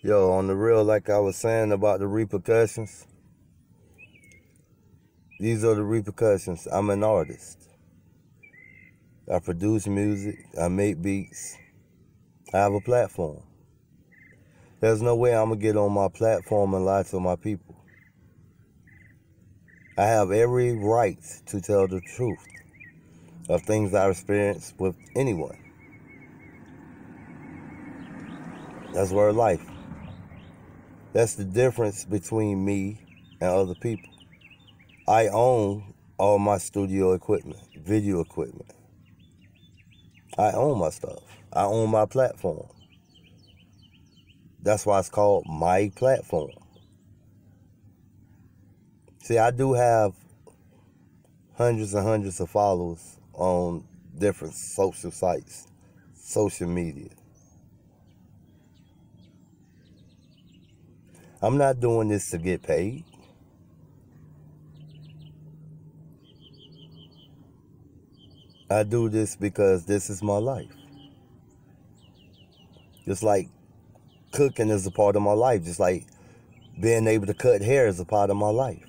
Yo, on the real, like I was saying about the repercussions, these are the repercussions. I'm an artist. I produce music, I make beats, I have a platform. There's no way I'm going to get on my platform and lie to my people. I have every right to tell the truth of things I experience with anyone. That's word life. That's the difference between me and other people. I own all my studio equipment, video equipment. I own my stuff. I own my platform. That's why it's called my platform. See, I do have hundreds and hundreds of followers on different social sites, social media. I'm not doing this to get paid. I do this because this is my life. Just like cooking is a part of my life, just like being able to cut hair is a part of my life.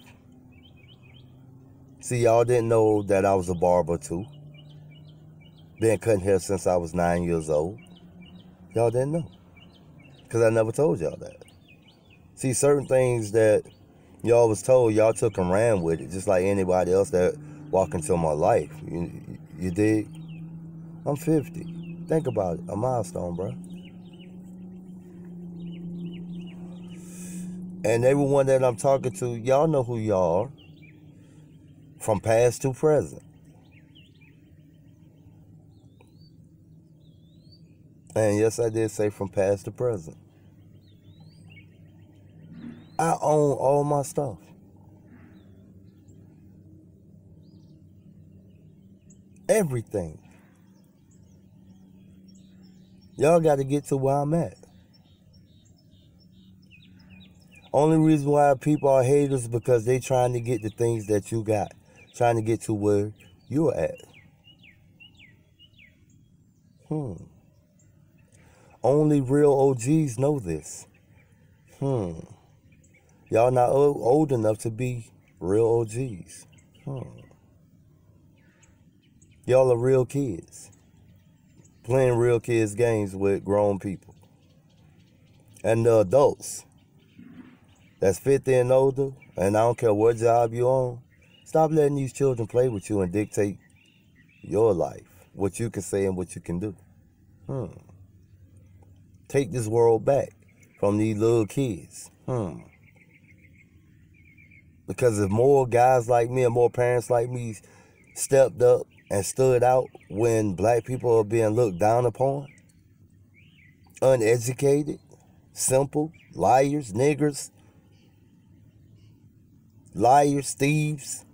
See, y'all didn't know that I was a barber too. Been cutting hair since I was 9 years old. Y'all didn't know. Because I never told y'all that. See, certain things that y'all was told, y'all took and ran with it, just like anybody else that walked into my life. You dig? I'm 50. Think about it. A milestone, bro. And everyone that I'm talking to, y'all know who y'all are. From past to present. And yes, I did say from past to present. I own all my stuff. Everything. Y'all got to get to where I'm at. Only reason why people are haters is because they trying to get the things that you got. Trying to get to where you're at. Only real OGs know this. Y'all not old enough to be real OGs. Y'all are real kids. Playing real kids games with grown people. And the adults that's 50 and older, and I don't care what job you're on, stop letting these children play with you and dictate your life, what you can say and what you can do. Take this world back from these little kids. Because if more guys like me and more parents like me stepped up and stood out when black people are being looked down upon, uneducated, simple, liars, niggers, liars, thieves,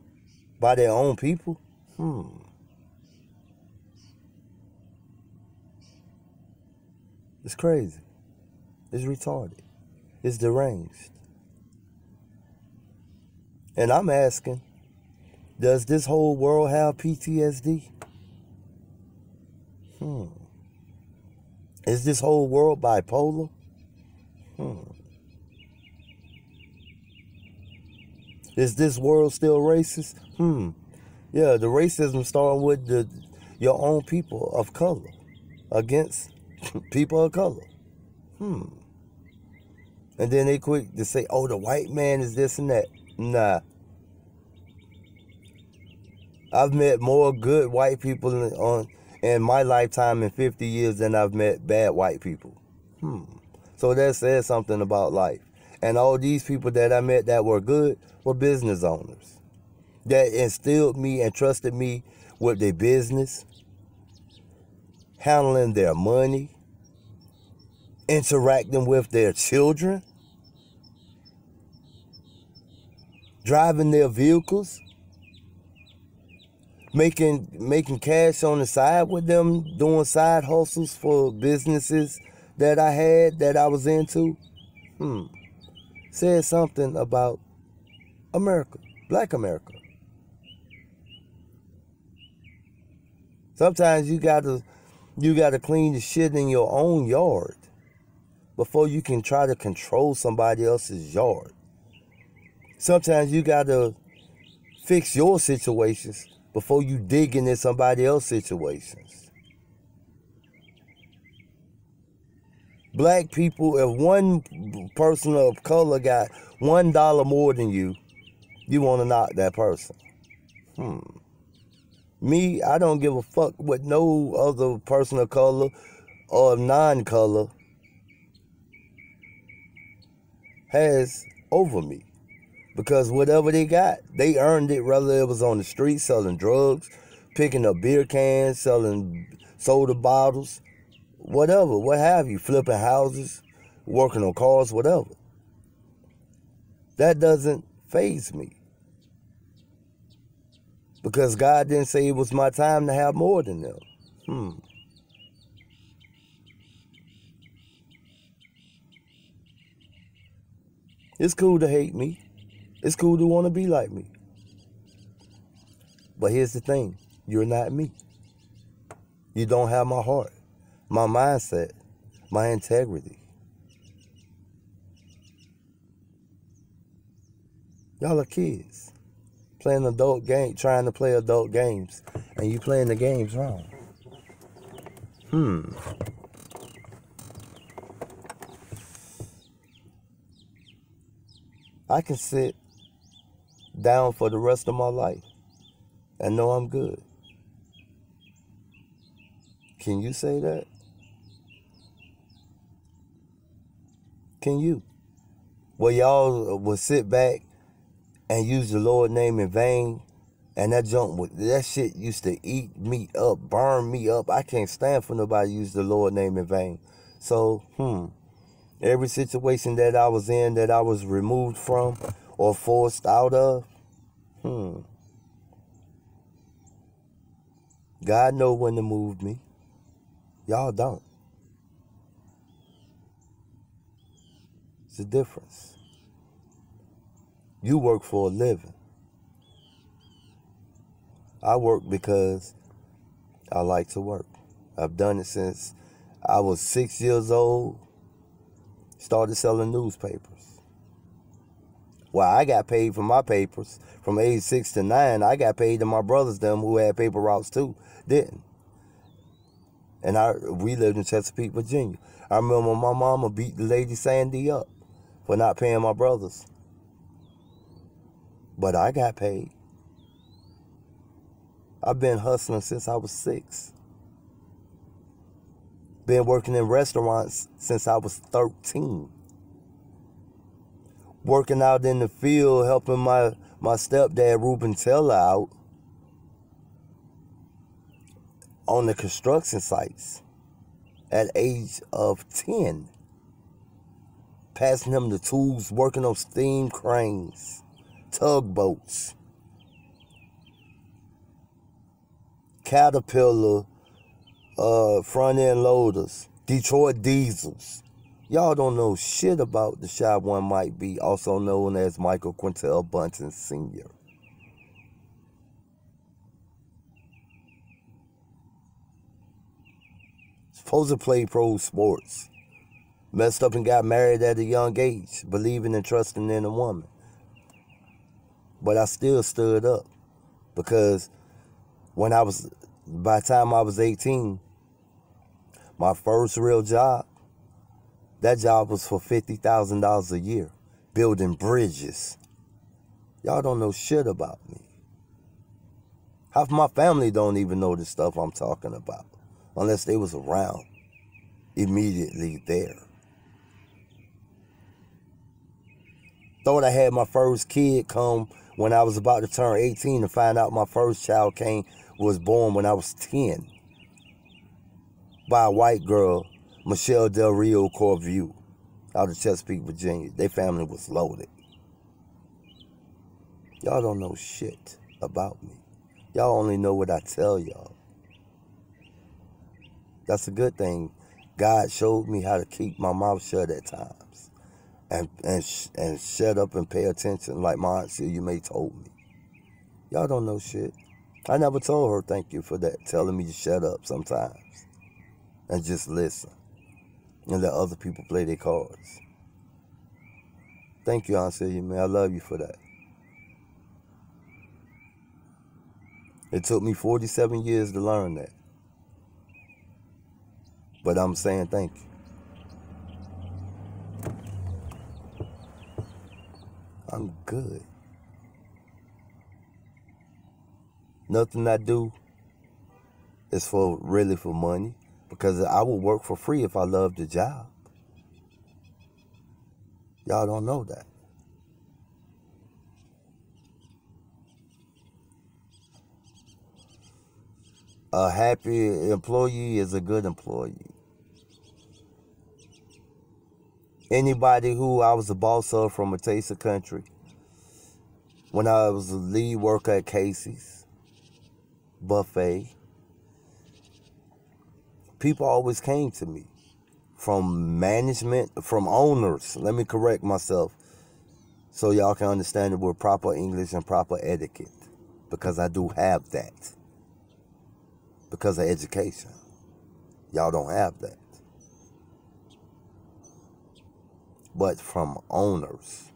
by their own people, it's crazy. It's retarded. It's deranged. And I'm asking, does this whole world have PTSD? Is this whole world bipolar? Is this world still racist? Yeah, the racism starting with your own people of color against people of color. And then they quick to say, oh, the white man is this and that. Nah. I've met more good white people in my lifetime in 50 years than I've met bad white people. So that says something about life. And all these people that I met that were good were business owners that instilled me and trusted me with their business, handling their money, interacting with their children, driving their vehicles, making cash on the side with them, doing side hustles for businesses that I had, that I was into. Said something about America, black America. Sometimes you gotta clean the shit in your own yard before you can try to control somebody else's yard. Sometimes you got to fix your situations before you dig into somebody else's situations. Black people, if one person of color got $1 more than you want to knock that person. Me, I don't give a fuck what no other person of color or non-color has over me. Because whatever they got, they earned it, whether it was on the street selling drugs, picking up beer cans, selling soda bottles, whatever, what have you, flipping houses, working on cars, whatever. That doesn't faze me. Because God didn't say it was my time to have more than them. It's cool to hate me. It's cool to want to be like me. But here's the thing. You're not me. You don't have my heart, my mindset, my integrity. Y'all are kids playing adult game, trying to play adult games, and you playing the games wrong. I can sit down for the rest of my life and know I'm good. Can you say that? Can you? Well, y'all will sit back and use the Lord's name in vain, and that shit used to eat me up, burn me up. I can't stand for nobody to use the Lord's name in vain. So, every situation that I was in, that I was removed from or forced out of, God know when to move me. Y'all don't. It's a difference. You work for a living. I work because I like to work. I've done it since I was 6 years old. Started selling newspapers. Well, I got paid for my papers from age 6 to 9. I got paid, and my brothers, them who had paper routes too, didn't. And we lived in Chesapeake, Virginia. I remember my mama beat the lady Sandy up for not paying my brothers. But I got paid. I've been hustling since I was 6. Been working in restaurants since I was 13. Working out in the field, helping my stepdad, Ruben Taylor, out on the construction sites at age of 10. Passing him the tools, working on steam cranes, tugboats, Caterpillar, front end loaders, Detroit diesels. Y'all don't know shit about the shop one might be, also known as Michael Quintel Bunton Sr. Supposed to play pro sports. Messed up and got married at a young age, believing and trusting in a woman. But I still stood up because by the time I was 18, my first real job, that job was for $50,000 a year, building bridges. Y'all don't know shit about me. Half my family don't even know the stuff I'm talking about, unless they was around, immediately there. Thought I had my first kid come when I was about to turn 18 to find out my first child was born when I was 10 by a white girl, Michelle Del Rio Corvue, out of Chesapeake, Virginia. Their family was loaded. Y'all don't know shit about me. Y'all only know what I tell y'all. That's a good thing. God showed me how to keep my mouth shut at times. And shut up and pay attention like my Aunt Celia May told me. Y'all don't know shit. I never told her thank you for that, telling me to shut up sometimes and just listen and let other people play their cards. Thank you, Aunt Celia, man. I love you for that. It took me 47 years to learn that. But I'm saying thank you. I'm good. Nothing I do is really for money, because I would work for free if I loved the job. Y'all don't know that. A happy employee is a good employee. Anybody who I was the boss of from a taste of country, when I was the lead worker at Casey's, Buffet, people always came to me. From management, from owners, let me correct myself, so y'all can understand it with proper English and proper etiquette, because I do have that. Because of education. Y'all don't have that. But from owners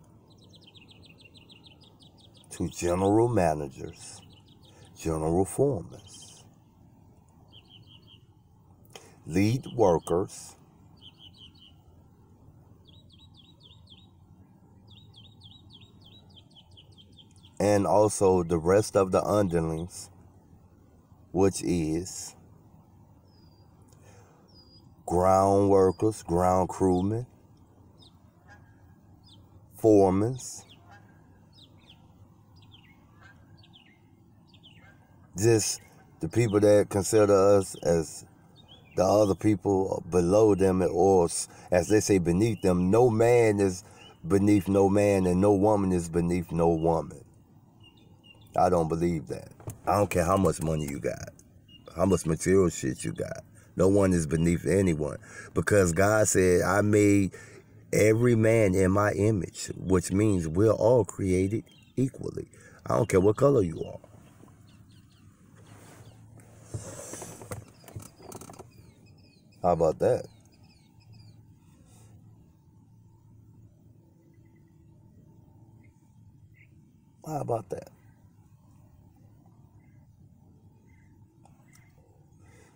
to general managers, general foremen, lead workers, and also the rest of the underlings, which is ground workers, ground crewmen, foremen, just the people that consider us as the other people below them, or as they say, beneath them. No man is beneath no man, and no woman is beneath no woman. I don't believe that. I don't care how much money you got, how much material shit you got. No one is beneath anyone, because God said, I made every man in my image, which means we're all created equally. I don't care what color you are. How about that? How about that?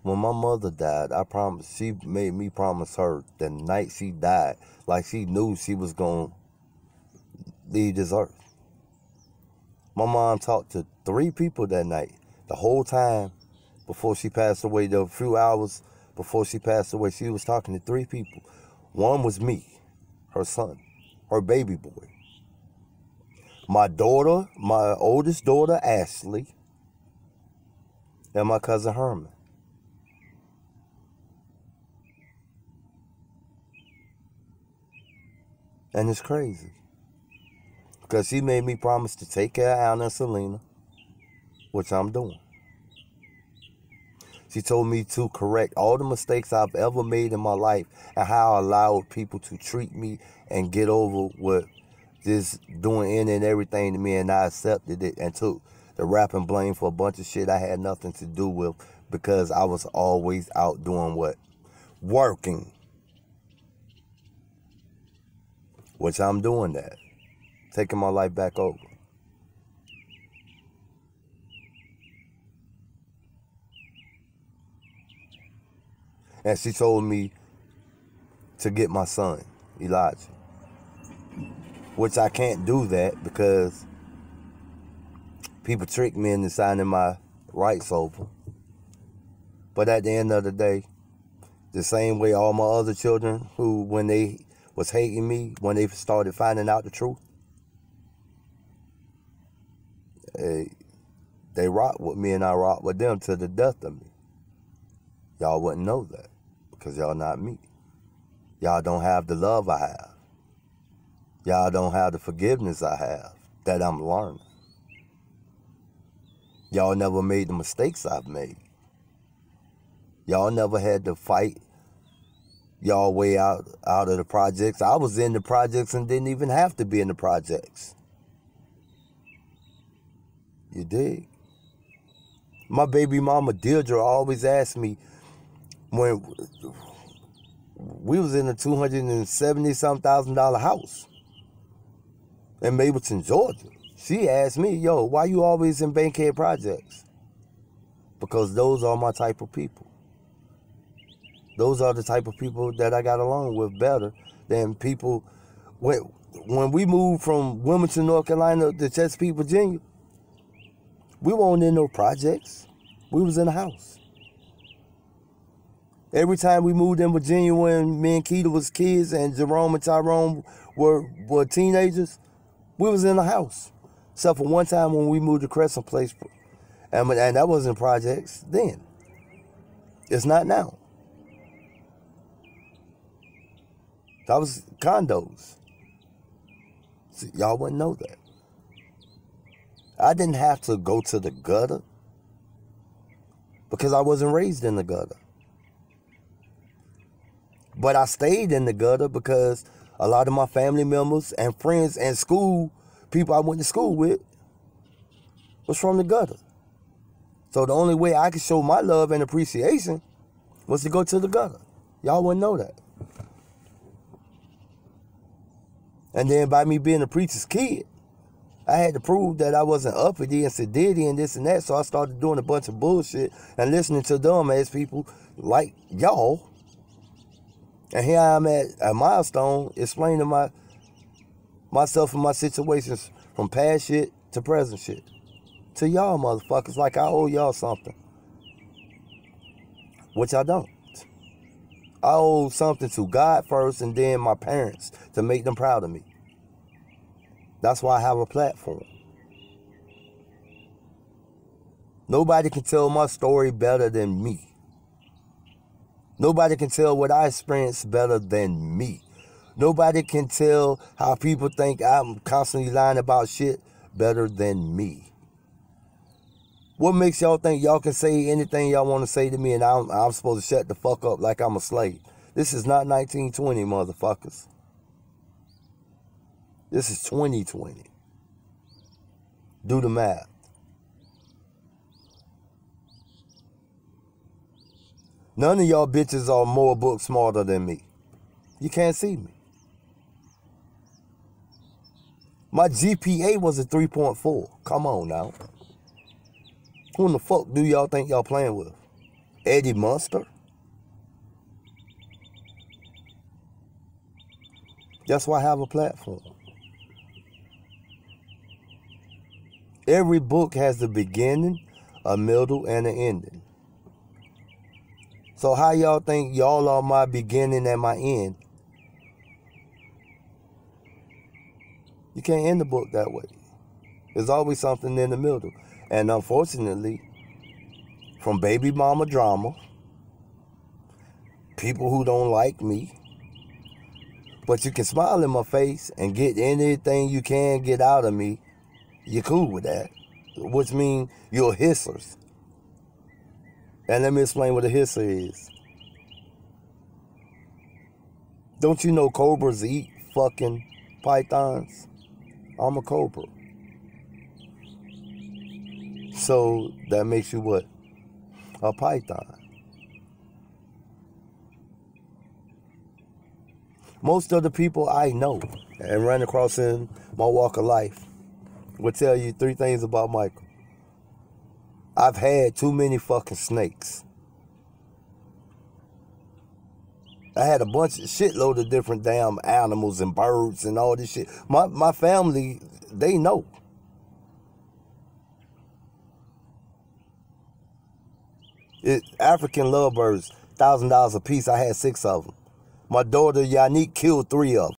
When my mother died, she made me promise her the night she died, like she knew she was going to leave this earth. My mom talked to 3 people that night. The whole time before she passed away, the few hours before she passed away, she was talking to 3 people. One was me, her son, her baby boy. My daughter, my oldest daughter, Ashley, and my cousin Herman. And it's crazy, because she made me promise to take care of Anna and Selena, which I'm doing. She told me to correct all the mistakes I've ever made in my life, and how I allowed people to treat me and get over with just doing any and everything to me, and I accepted it and took the rap and blame for a bunch of shit I had nothing to do with, because I was always out doing what? Working. Which I'm doing that. Taking my life back over. And she told me to get my son, Elijah. Which I can't do that, because people trick me into signing my rights over. But at the end of the day, the same way all my other children who, when they was hating me, when they started finding out the truth, they rock with me and I rock with them to the death of me. Y'all wouldn't know that, because y'all not me. Y'all don't have the love I have. Y'all don't have the forgiveness I have that I'm learning. Y'all never made the mistakes I've made. Y'all never had to fight y'all way out of the projects. I was in the projects and didn't even have to be in the projects. You dig? My baby mama Deirdre always asked me, when we was in a $270-something house in Mableton, Georgia. She asked me, yo, why you always in Bankhead Projects? Because those are my type of people. Those are the type of people that I got along with better than people. When we moved from Wilmington, North Carolina to Chesapeake, Virginia, we weren't in no projects. We was in a house. Every time we moved in Virginia when me and Keita was kids and Jerome and Tyrone were teenagers, we was in a house. Except for one time when we moved to Crescent Place. And that wasn't projects then. It's not now. That was condos. See, y'all wouldn't know that. I didn't have to go to the gutter because I wasn't raised in the gutter. But I stayed in the gutter because a lot of my family members and friends and school people I went to school with was from the gutter. So the only way I could show my love and appreciation was to go to the gutter. Y'all wouldn't know that. And then by me being a preacher's kid, I had to prove that I wasn't uppity and sedity and this and that. So I started doing a bunch of bullshit and listening to dumb ass people like y'all. And here I'm at a milestone explaining myself and my situations from past shit to present shit. To y'all motherfuckers like I owe y'all something. Which I don't. I owe something to God first and then my parents to make them proud of me. That's why I have a platform. Nobody can tell my story better than me. Nobody can tell what I experienced better than me. Nobody can tell how people think I'm constantly lying about shit better than me. What makes y'all think y'all can say anything y'all want to say to me and I'm supposed to shut the fuck up like I'm a slave? This is not 1920, motherfuckers. This is 2020. Do the math. None of y'all bitches are more book smarter than me. You can't see me. My GPA was a 3.4. Come on now. Who in the fuck do y'all think y'all playing with? Eddie Munster? That's why I have a platform. Every book has a beginning, a middle, and an ending. So how y'all think y'all are my beginning and my end? You can't end the book that way. There's always something in the middle. And unfortunately, from baby mama drama, people who don't like me, but you can smile in my face and get anything you can get out of me, you're cool with that. Which means you're hissers. And let me explain what a hisser is. Don't you know cobras eat fucking pythons? I'm a cobra. So that makes you what? A python. Most of the people I know and run across in my walk of life will tell you 3 things about Michael. I've had too many fucking snakes. I had a shitload of different damn animals and birds and all this shit. My family, they know. African lovebirds, $1,000 a piece. I had 6 of them. My daughter Yannick killed 3 of them.